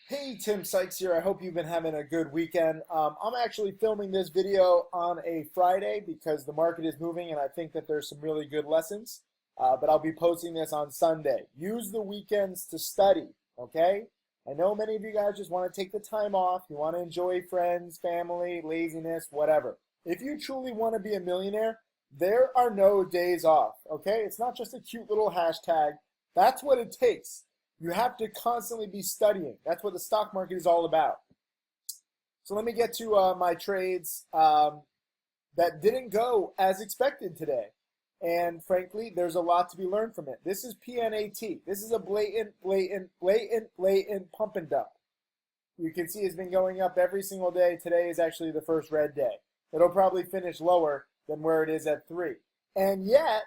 Hey, Tim Sykes here. I hope you've been having a good weekend. I'm actually filming this video on a Friday because the market is moving and I think that there's some really good lessons. But I'll be posting this on Sunday. Use the weekends to study, okay? I know many of you guys just want to take the time off. You want to enjoy friends, family, laziness, whatever. If you truly want to be a millionaire, there are no days off, okay? It's not just a cute little hashtag. That's what it takes. You have to constantly be studying. That's what the stock market is all about. So let me get to my trades that didn't go as expected today. And frankly, there's a lot to be learned from it. This is PNAT. This is a blatant pump and dump. You can see it's been going up every single day. Today is actually the first red day. It'll probably finish lower than where it is at 3. And yet,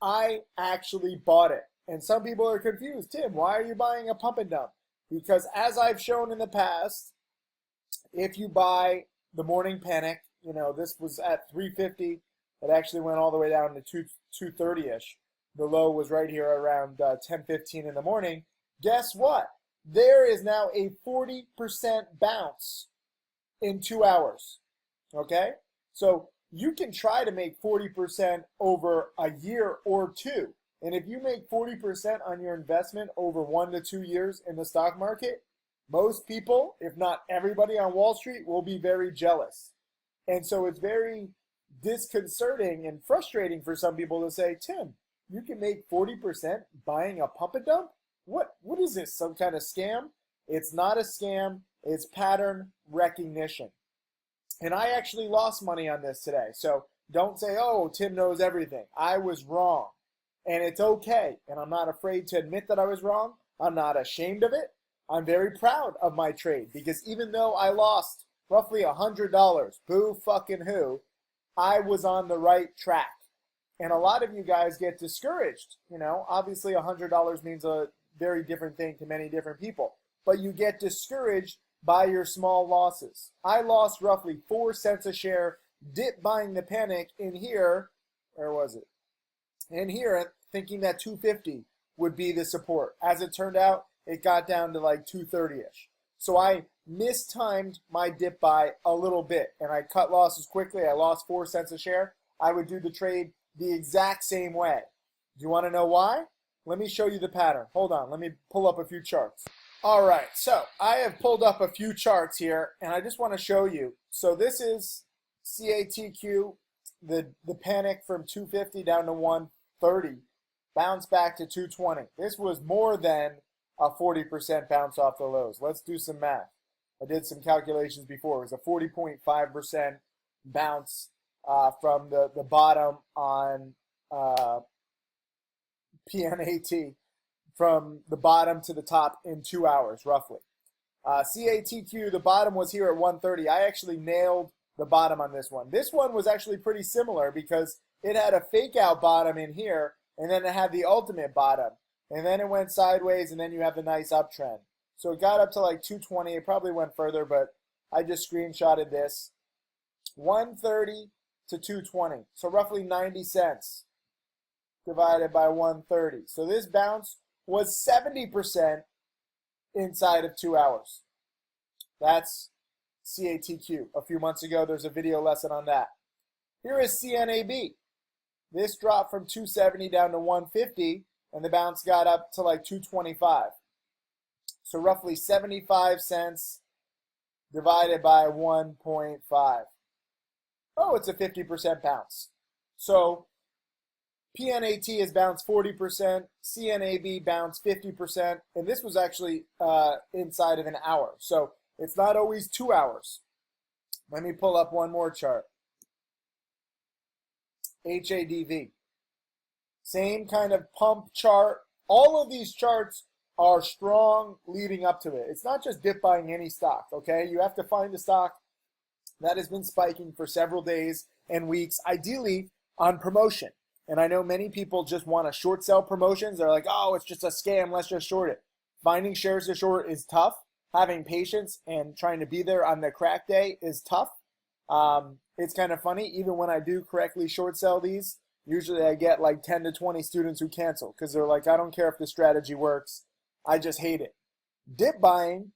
I actually bought it. And some people are confused. Tim, why are you buying a pump and dump? Because as I've shown in the past, if you buy the morning panic, this was at 350. It actually went all the way down to 230-ish. The low was right here around 10:15 in the morning. Guess what? There is now a 40% bounce in 2 hours. Okay? So you can try to make 40% over a year or two. And if you make 40% on your investment over 1 to 2 years in the stock market, most people, if not everybody on Wall Street, will be very jealous. And so it's very disconcerting and frustrating for some people to say, Tim, you can make 40% buying a pump and dump? What is this, some kind of scam? It's not a scam. It's pattern recognition. And I actually lost money on this today. So don't say, oh, Tim knows everything. I was wrong. And it's okay. And I'm not afraid to admit that I was wrong. I'm not ashamed of it. I'm very proud of my trade because even though I lost roughly $100, boo fucking who, I was on the right track. And a lot of you guys get discouraged. Obviously $100 means a very different thing to many different people. But you get discouraged by your small losses. I lost roughly 4 cents a share, dip buying the panic in here. Where was it? In here, thinking that 250 would be the support. As it turned out, it got down to like 230-ish. So I mistimed my dip buy a little bit, and I cut losses quickly. I lost 4 cents a share. I would do the trade the exact same way. Do you want to know why? Let me show you the pattern. Hold on. Let me pull up a few charts. All right. So I have pulled up a few charts here, and I just want to show you. So this is CATQ, the panic from 250 down to 130, bounce back to 220. This was more than a 40% bounce off the lows. Let's do some math. I did some calculations before. It was a 40.5% bounce from the bottom on PNAT, from the bottom to the top in 2 hours, roughly. CATQ, the bottom was here at 130. I actually nailed the bottom on this one. This one was actually pretty similar because it had a fake out bottom in here, and then it had the ultimate bottom. And then it went sideways, and then you have the nice uptrend. So it got up to like 220. It probably went further, but I just screenshotted this. 130 to 220. So roughly 90 cents divided by 130. So this bounce was 70% inside of 2 hours. That's CATQ. A few months ago, there's a video lesson on that. Here is CNAB. This dropped from 270 down to 150, and the bounce got up to like 225. So roughly 75 cents divided by 1.5. Oh, it's a 50% bounce. So PNAT has bounced 40%, CNAB bounced 50%, and this was actually inside of an hour. So it's not always 2 hours. Let me pull up one more chart. HADV. Same kind of pump chart. All of these charts are strong leading up to it. It's not just dip buying any stock, okay? You have to find a stock that has been spiking for several days and weeks, ideally on promotion. And I know many people just want to short sell promotions. They're like, oh, it's just a scam, let's just short it. Finding shares to short is tough. Having patience and trying to be there on the crack day is tough. It's kind of funny, even when I do correctly short sell these, usually I get like 10 to 20 students who cancel because they're like, I don't care if the strategy works, I just hate it. Dip buying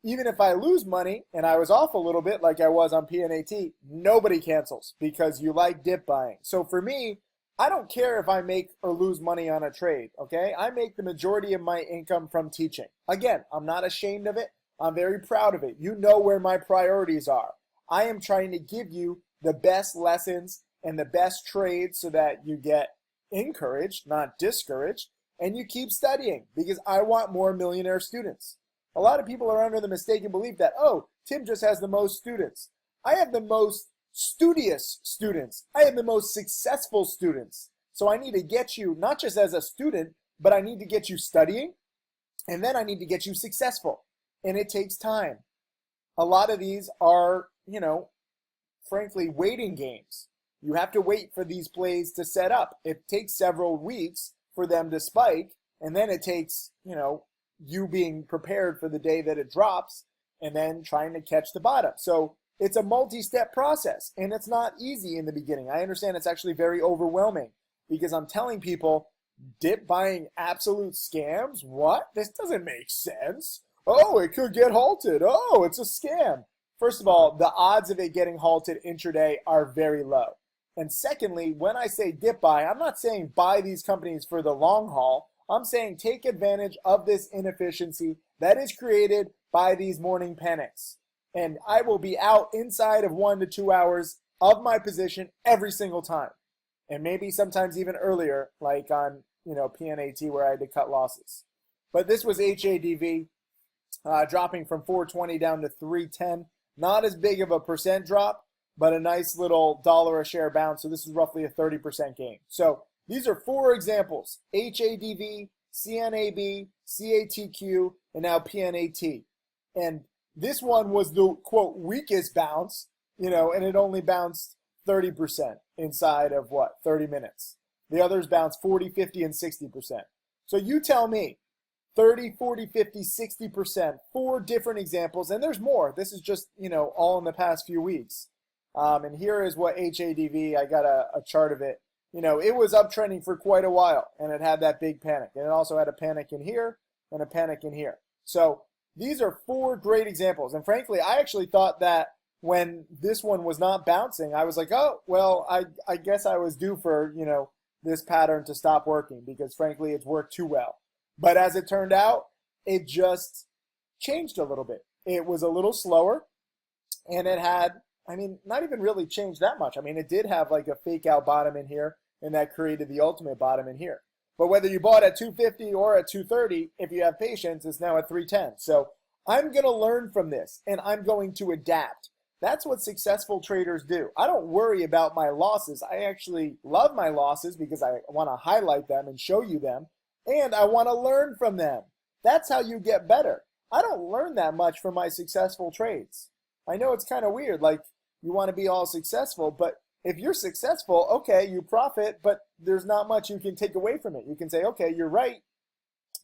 even if I lose money and I was off a little bit like I was on PNAT, nobody cancels because you like dip buying. So for me, I don't care if I make or lose money on a trade, okay? I make the majority of my income from teaching. Again, I'm not ashamed of it. I'm very proud of it. You know where my priorities are. I am trying to give you the best lessons and the best trades so that you get encouraged, not discouraged, and you keep studying because I want more millionaire students. A lot of people are under the mistaken belief that, oh, Tim just has the most students. I have the most studious students. I have the most successful students. So I need to get you, not just as a student, but I need to get you studying, and then I need to get you successful. And it takes time. A lot of these are, frankly, waiting games. You have to wait for these plays to set up. It takes several weeks for them to spike, and then it takes, you being prepared for the day that it drops, and then trying to catch the bottom. So it's a multi-step process, and it's not easy in the beginning. I understand it's actually very overwhelming because I'm telling people, dip buying absolute scams? What? This doesn't make sense. Oh, it could get halted. Oh, it's a scam. First of all, the odds of it getting halted intraday are very low. And secondly, when I say dip buy, I'm not saying buy these companies for the long haul. I'm saying take advantage of this inefficiency that is created by these morning panics. And I will be out inside of 1 to 2 hours of my position every single time. And maybe sometimes even earlier, like on, PNAT where I had to cut losses. But this was HADV dropping from 420 down to 310. Not as big of a percent drop, but a nice little dollar a share bounce. So this is roughly a 30% gain. So these are 4 examples: HADV, CNAB, CATQ, and now PNAT. And this one was the, quote, weakest bounce, and it only bounced 30% inside of, 30 minutes. The others bounced 40, 50, and 60%. So you tell me, 30, 40, 50, 60%, 4 different examples, and there's more. This is just, all in the past few weeks. And here is what HADV, I got a chart of it. It was uptrending for quite a while, and it had that big panic. And it also had a panic in here and a panic in here. So these are 4 great examples. And frankly, I actually thought that when this one was not bouncing, I was like, oh, well, I guess I was due for, this pattern to stop working because frankly, it's worked too well. But as it turned out, it just changed a little bit. It was a little slower, and it had, not even really changed that much. It did have like a fake out bottom in here, and that created the ultimate bottom in here. But whether you bought at 250 or at 230, if you have patience, it's now at 310. So I'm going to learn from this, and I'm going to adapt. That's what successful traders do. I don't worry about my losses. I actually love my losses because I want to highlight them and show you them, and I want to learn from them. That's how you get better. I don't learn that much from my successful trades. I know it's kind of weird, like you want to be all successful, but if you're successful, okay, you profit, but there's not much you can take away from it. You can say, okay, you're right,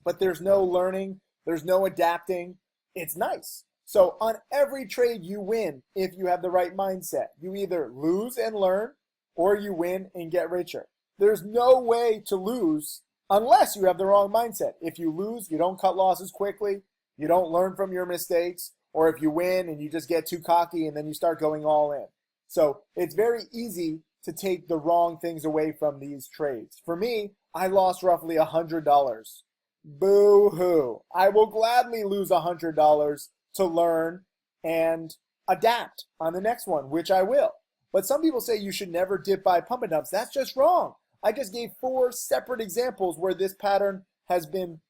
but there's no learning, there's no adapting. It's nice. So on every trade you win if you have the right mindset. You either lose and learn, or you win and get richer. There's no way to lose unless you have the wrong mindset. If you lose, you don't cut losses quickly, you don't learn from your mistakes, or if you win and you just get too cocky and then you start going all in. So it's very easy to take the wrong things away from these trades. For me, I lost roughly $100. Boo-hoo. I will gladly lose $100 to learn and adapt on the next one, which I will. But some people say you should never dip buy pump and dumps. That's just wrong. I just gave 4 separate examples where this pattern has been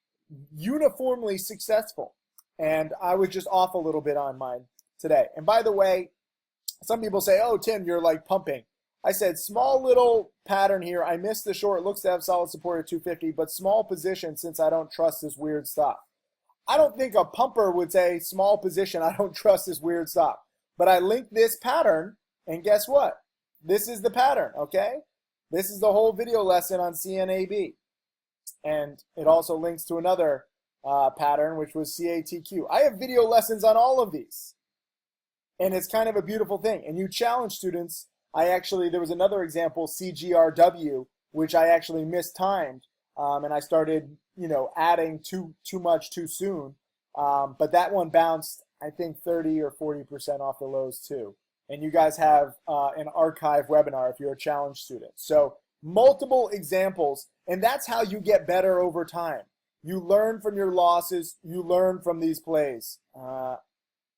uniformly successful. And I was just off a little bit on mine today. And by the way, some people say, oh, Tim, you're like pumping. I said, small little pattern here. I missed the short. It looks to have solid support at 250, but small position since I don't trust this weird stock. I don't think a pumper would say, small position, I don't trust this weird stock. But I linked this pattern, and guess what? This is the pattern, okay? This is the whole video lesson on CNAB. And it also links to another pattern, which was CATQ. I have video lessons on all of these. And it's kind of a beautiful thing. And you challenge students. There was another example, CGRW, which I actually mistimed. And I started, adding too much too soon. But that one bounced I think 30 or 40% off the lows too. And you guys have an archive webinar if you're a challenge student. So multiple examples, and that's how you get better over time. You learn from your losses, you learn from these plays,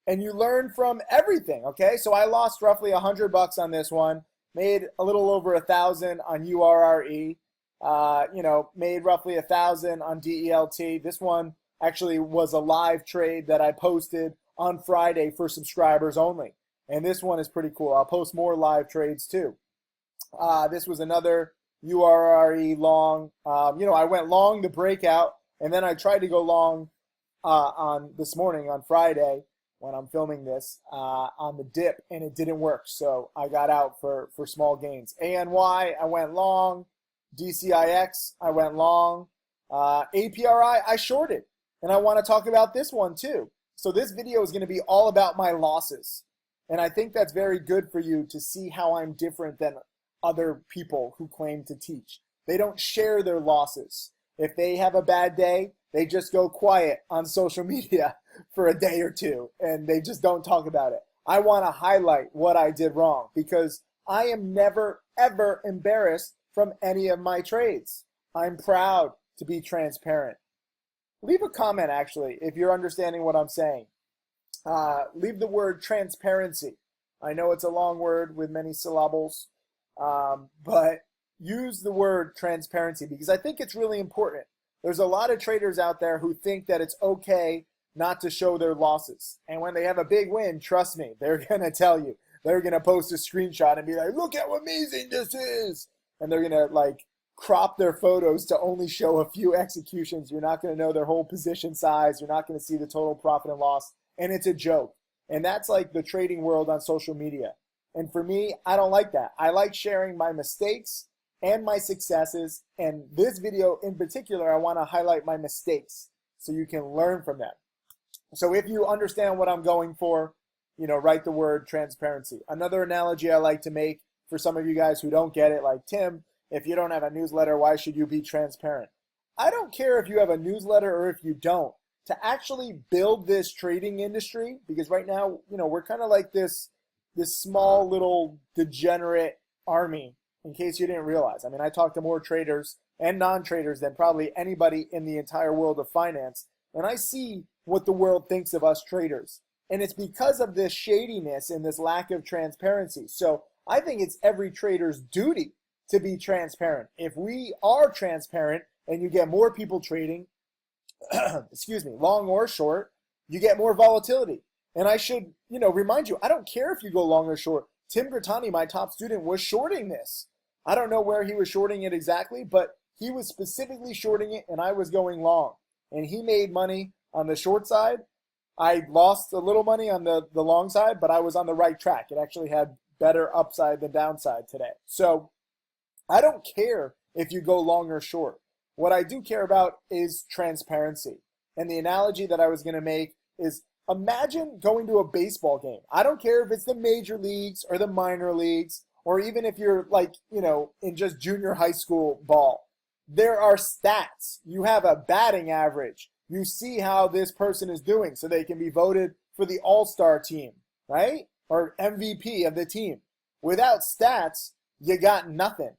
and you learn from everything, okay? So I lost roughly $100 on this one, made a little over 1,000 on URRE, made roughly 1,000 on DELT. This one actually was a live trade that I posted on Friday for subscribers only. And this one is pretty cool. I'll post more live trades too. This was another URRE long. I went long the breakout, and then I tried to go long on this morning on Friday when I'm filming this on the dip, and it didn't work. So I got out for small gains. ANY, I went long. DCIX, I went long. APRI, I shorted. And I want to talk about this one too. So this video is going to be all about my losses. And I think that's very good for you to see how I'm different than other people who claim to teach. They don't share their losses. If they have a bad day, they just go quiet on social media for a day or two, and they just don't talk about it. I want to highlight what I did wrong because I am never, ever embarrassed from any of my trades. I'm proud to be transparent. Leave a comment, actually, if you're understanding what I'm saying. Leave the word transparency. I know it's a long word with many syllables, but use the word transparency because I think it's really important. There's a lot of traders out there who think that it's okay not to show their losses. And when they have a big win, trust me, they're going to tell you. They're going to post a screenshot and be like, look how amazing this is. And they're going to crop their photos to only show a few executions. You're not going to know their whole position size. You're not going to see the total profit and loss. And it's a joke. And that's like the trading world on social media. And for me, I don't like that. I like sharing my mistakes and my successes. And this video in particular, I want to highlight my mistakes so you can learn from them. So if you understand what I'm going for, write the word transparency. Another analogy I like to make for some of you guys who don't get it, like Tim, if you don't have a newsletter, why should you be transparent? I don't care if you have a newsletter or if you don't. To actually build this trading industry, because right now, we're kind of like this small little degenerate army, in case you didn't realize. I mean, I talk to more traders and non-traders than probably anybody in the entire world of finance, and I see what the world thinks of us traders. And it's because of this shadiness and this lack of transparency. So I think it's every trader's duty to be transparent. If we are transparent and you get more people trading, long or short, you get more volatility. And I should, remind you, I don't care if you go long or short. Tim Grattani, my top student, was shorting this. I don't know where he was shorting it exactly, but he was specifically shorting it and I was going long. And he made money on the short side. I lost a little money on the long side, but I was on the right track. It actually had better upside than downside today. So I don't care if you go long or short. What I do care about is transparency. And the analogy that I was going to make is imagine going to a baseball game. I don't care if it's the major leagues or the minor leagues, or even if you're in just junior high school ball. There are stats. You have a batting average. You see how this person is doing so they can be voted for the all-star team, right? Or MVP of the team. Without stats, you got nothing.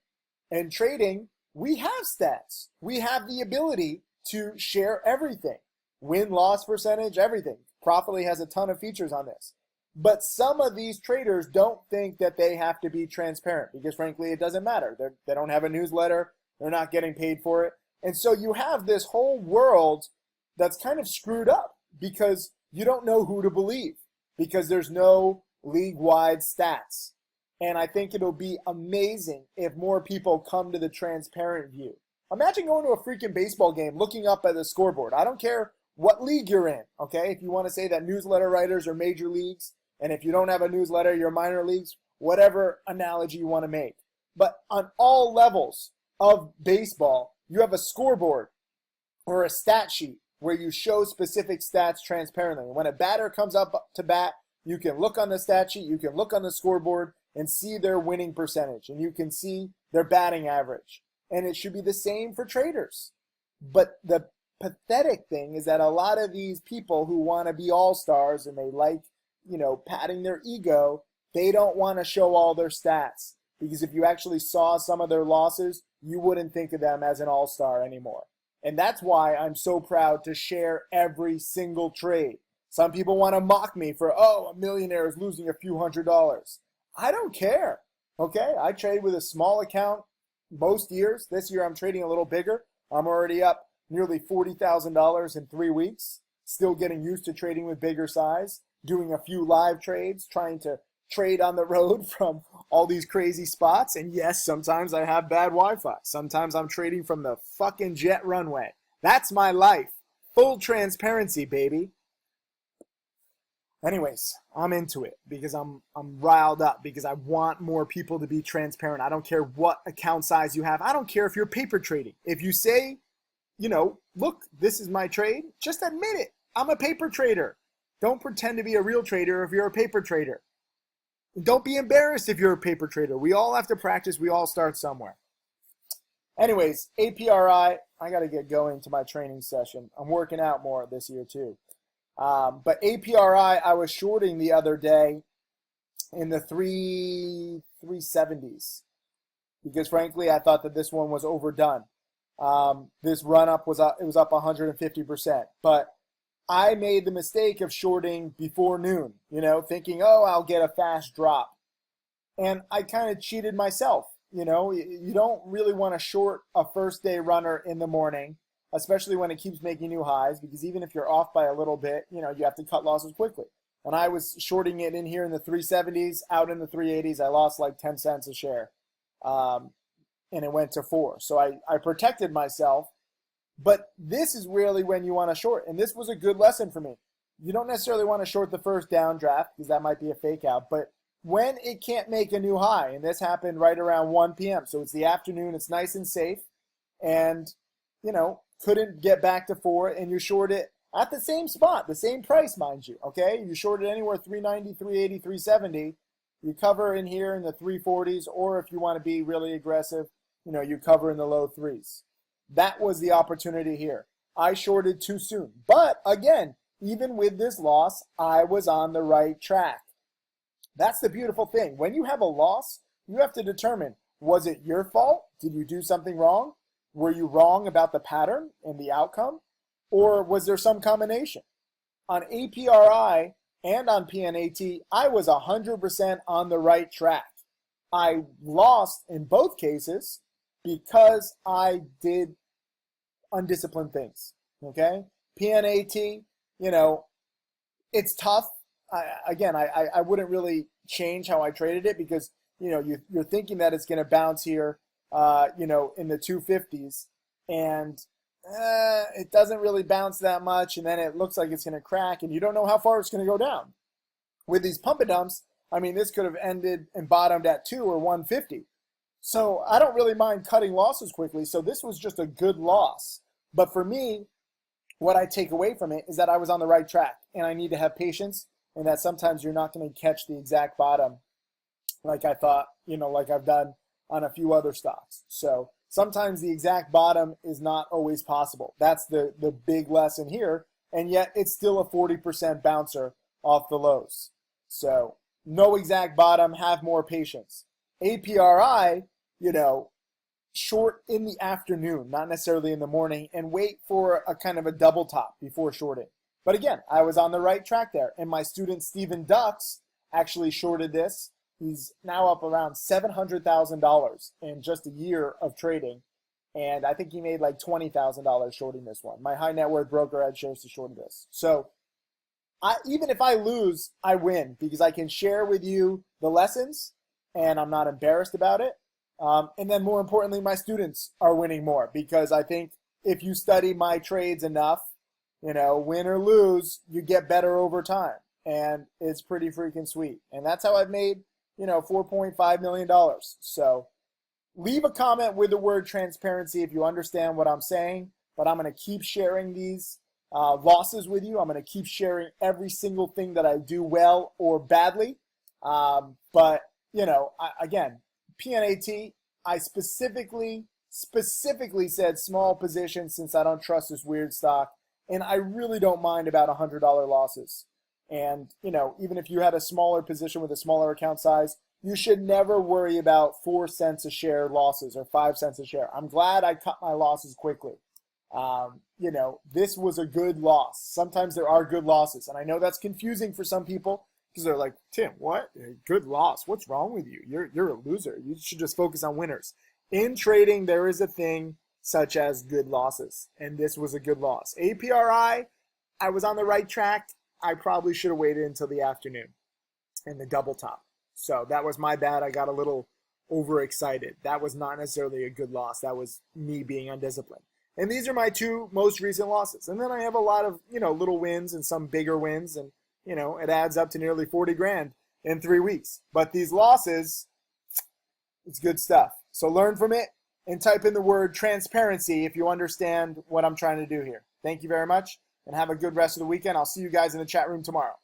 And trading, we have stats. We have the ability to share everything. Win-loss percentage, everything. Profitly has a ton of features on this. But some of these traders don't think that they have to be transparent because, frankly, it doesn't matter. They don't have a newsletter. They're not getting paid for it. And so you have this whole world that's kind of screwed up because you don't know who to believe because there's no league-wide stats. And I think it'll be amazing if more people come to the transparent view. Imagine going to a freaking baseball game, looking up at the scoreboard. I don't care what league you're in, okay? If you want to say that newsletter writers are major leagues, and if you don't have a newsletter, you're minor leagues, whatever analogy you want to make. But on all levels of baseball, you have a scoreboard or a stat sheet where you show specific stats transparently. When a batter comes up to bat, you can look on the stat sheet, you can look on the scoreboard, and see their winning percentage, and you can see their batting average. And it should be the same for traders. But the pathetic thing is that a lot of these people who want to be all-stars and they like, patting their ego, they don't want to show all their stats. Because if you actually saw some of their losses, you wouldn't think of them as an all-star anymore. And that's why I'm so proud to share every single trade. Some people want to mock me for, a millionaire is losing a few $100s. I don't care, okay? I trade with a small account most years. This year I'm trading a little bigger. I'm already up nearly $40,000 in 3 weeks. Still getting used to trading with bigger size, doing a few live trades, trying to trade on the road from all these crazy spots. And yes, sometimes I have bad Wi-Fi. Sometimes I'm trading from the fucking jet runway. That's my life. Full transparency, baby. Anyways, I'm into it because I'm riled up because I want more people to be transparent. I don't care what account size you have. I don't care if you're paper trading. If you say, look, this is my trade, just admit it. I'm a paper trader. Don't pretend to be a real trader if you're a paper trader. Don't be embarrassed if you're a paper trader. We all have to practice. We all start somewhere. Anyways, APRI, I got to get going to my training session. I'm working out more this year too. But APRI, I was shorting the other day in the 370s because frankly, I thought that this one was overdone. This run up was up, it was up 150%, but I made the mistake of shorting before noon, thinking, I'll get a fast drop. And I kind of cheated myself. You don't really want to short a first day runner in the morning, especially when it keeps making new highs, because even if you're off by a little bit, you have to cut losses quickly. When I was shorting it in here in the 370s, out in the 380s, I lost like 10 cents a share. And it went to 4. So I protected myself. But this is really when you want to short. And this was a good lesson for me. You don't necessarily want to short the first downdraft because that might be a fake out. But when it can't make a new high, and this happened right around 1 p.m. So it's the afternoon. It's nice and safe. And, couldn't get back to 4. And you short it at the same spot, the same price, mind you. Okay? You short it anywhere 390, 380, 370. You cover in here in the 340s. Or if you want to be really aggressive, you cover in the low 3s. That was the opportunity here. I shorted too soon. But again, even with this loss, I was on the right track. That's the beautiful thing. When you have a loss, you have to determine, was it your fault? Did you do something wrong? Were you wrong about the pattern and the outcome? Or was there some combination? On APRI and on PNAT, I was 100% on the right track. I lost in both cases because I did undisciplined things, okay? PNAT, it's tough. I wouldn't really change how I traded it because, you're thinking that it's going to bounce here, in the 250s, and it doesn't really bounce that much, and then it looks like it's going to crack, and you don't know how far it's going to go down. With these pump and dumps, this could have ended and bottomed at 2 or 150. So I don't really mind cutting losses quickly. So this was just a good loss. But for me, what I take away from it is that I was on the right track and I need to have patience and that sometimes you're not going to catch the exact bottom like I thought, like I've done on a few other stocks. So sometimes the exact bottom is not always possible. That's the big lesson here. And yet it's still a 40% bouncer off the lows. So no exact bottom, have more patience. APRI, short in the afternoon, not necessarily in the morning, and wait for a kind of a double top before shorting. But again, I was on the right track there. And my student, Stephen Ducks, actually shorted this. He's now up around $700,000 in just a year of trading. And I think he made like $20,000 shorting this one. My high net worth broker had shares to short this. So even if I lose, I win because I can share with you the lessons and I'm not embarrassed about it. And then more importantly, my students are winning more because I think if you study my trades enough, win or lose, you get better over time. And it's pretty freaking sweet. And that's how I've made, $4.5 million. So leave a comment with the word transparency if you understand what I'm saying. But I'm going to keep sharing these losses with you. I'm going to keep sharing every single thing that I do well or badly. But, again, PNAT, I specifically specifically said small position since I don't trust this weird stock. And I really don't mind about $100 losses. And, even if you had a smaller position with a smaller account size, you should never worry about 4 cents a share losses or 5 cents a share. I'm glad I cut my losses quickly. This was a good loss. Sometimes there are good losses. And I know that's confusing for some people because they're like, Tim, what? Good loss. What's wrong with you? You're a loser. You should just focus on winners. In trading, there is a thing such as good losses. And this was a good loss. APRI, I was on the right track. I probably should have waited until the afternoon and the double top. So that was my bad. I got a little overexcited. That was not necessarily a good loss. That was me being undisciplined. And these are my 2 most recent losses. And then I have a lot of, little wins and some bigger wins. And, it adds up to nearly 40 grand in 3 weeks. But these losses, it's good stuff. So learn from it and type in the word transparency if you understand what I'm trying to do here. Thank you very much and have a good rest of the weekend. I'll see you guys in the chat room tomorrow.